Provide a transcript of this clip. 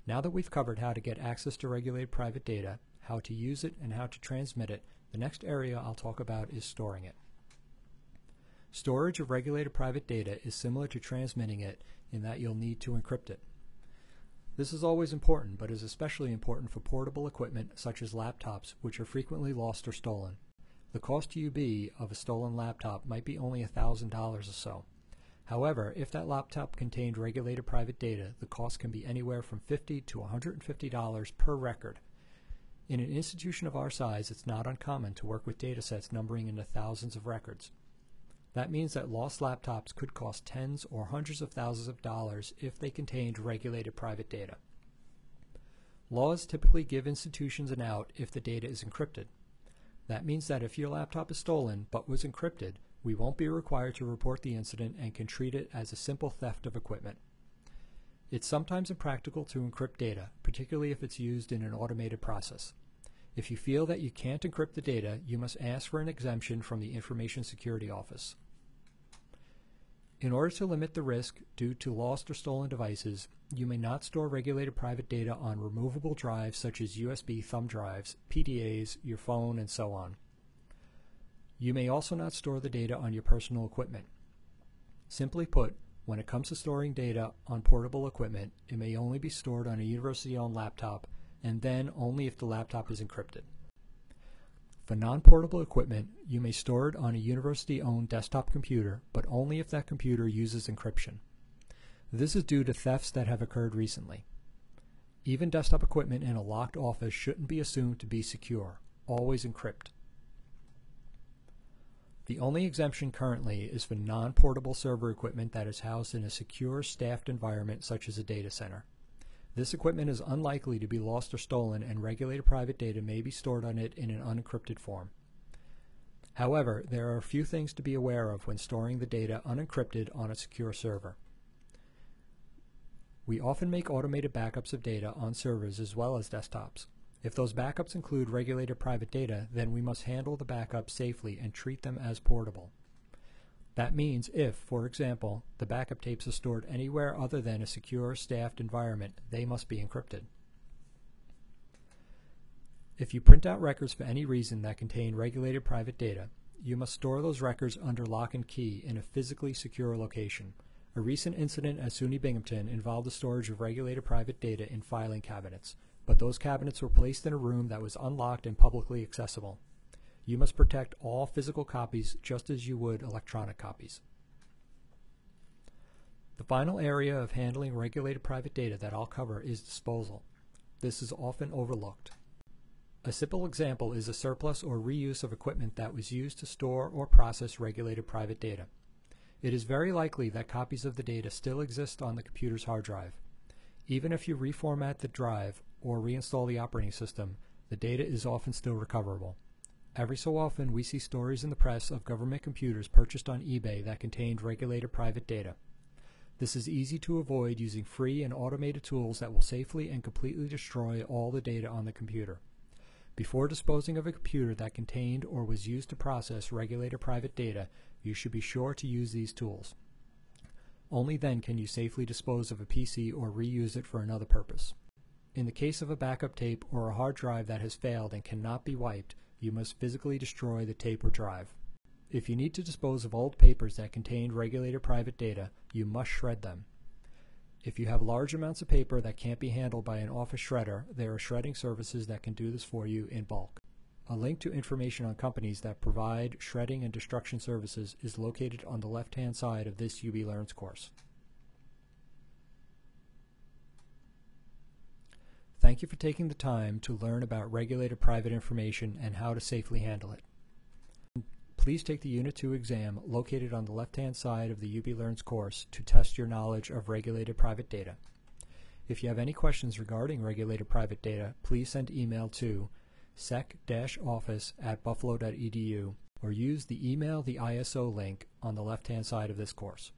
Now that we've covered how to get access to regulated private data, how to use it, and how to transmit it, the next area I'll talk about is storing it. Storage of regulated private data is similar to transmitting it in that you'll need to encrypt it. This is always important, but is especially important for portable equipment such as laptops, which are frequently lost or stolen. The cost to UB of a stolen laptop might be only $1,000 or so. However, if that laptop contained regulated private data, the cost can be anywhere from $50 to $150 per record. In an institution of our size, it's not uncommon to work with datasets numbering into thousands of records. That means that lost laptops could cost tens or hundreds of thousands of dollars if they contained regulated private data. Laws typically give institutions an out if the data is encrypted. That means that if your laptop is stolen but was encrypted, we won't be required to report the incident and can treat it as a simple theft of equipment. It's sometimes impractical to encrypt data, particularly if it's used in an automated process. If you feel that you can't encrypt the data, you must ask for an exemption from the Information Security Office. In order to limit the risk due to lost or stolen devices, you may not store regulated private data on removable drives such as USB thumb drives, PDAs, your phone, and so on. You may also not store the data on your personal equipment. Simply put, when it comes to storing data on portable equipment, it may only be stored on a university-owned laptop, and then only if the laptop is encrypted. For non-portable equipment, you may store it on a university-owned desktop computer, but only if that computer uses encryption. This is due to thefts that have occurred recently. Even desktop equipment in a locked office shouldn't be assumed to be secure. Always encrypt. The only exemption currently is for non-portable server equipment that is housed in a secure, staffed environment such as a data center. This equipment is unlikely to be lost or stolen, and regulated private data may be stored on it in an unencrypted form. However, there are a few things to be aware of when storing the data unencrypted on a secure server. We often make automated backups of data on servers as well as desktops. If those backups include regulated private data, then we must handle the backup safely and treat them as portable. That means if, for example, the backup tapes are stored anywhere other than a secure, staffed environment, they must be encrypted. If you print out records for any reason that contain regulated private data, you must store those records under lock and key in a physically secure location. A recent incident at SUNY Binghamton involved the storage of regulated private data in filing cabinets, but those cabinets were placed in a room that was unlocked and publicly accessible. You must protect all physical copies just as you would electronic copies. The final area of handling regulated private data that I'll cover is disposal. This is often overlooked. A simple example is a surplus or reuse of equipment that was used to store or process regulated private data. It is very likely that copies of the data still exist on the computer's hard drive. Even if you reformat the drive or reinstall the operating system, the data is often still recoverable. Every so often, we see stories in the press of government computers purchased on eBay that contained regulated private data. This is easy to avoid using free and automated tools that will safely and completely destroy all the data on the computer. Before disposing of a computer that contained or was used to process regulated private data, you should be sure to use these tools. Only then can you safely dispose of a PC or reuse it for another purpose. In the case of a backup tape or a hard drive that has failed and cannot be wiped, you must physically destroy the tape or drive. If you need to dispose of old papers that contained regulated private data, you must shred them. If you have large amounts of paper that can't be handled by an office shredder, there are shredding services that can do this for you in bulk. A link to information on companies that provide shredding and destruction services is located on the left-hand side of this UB Learns course. Thank you for taking the time to learn about regulated private information and how to safely handle it. Please take the Unit 2 exam located on the left-hand side of the UB Learns course to test your knowledge of regulated private data. If you have any questions regarding regulated private data, please send email to sec-office@buffalo.edu or use the Email the ISO link on the left-hand side of this course.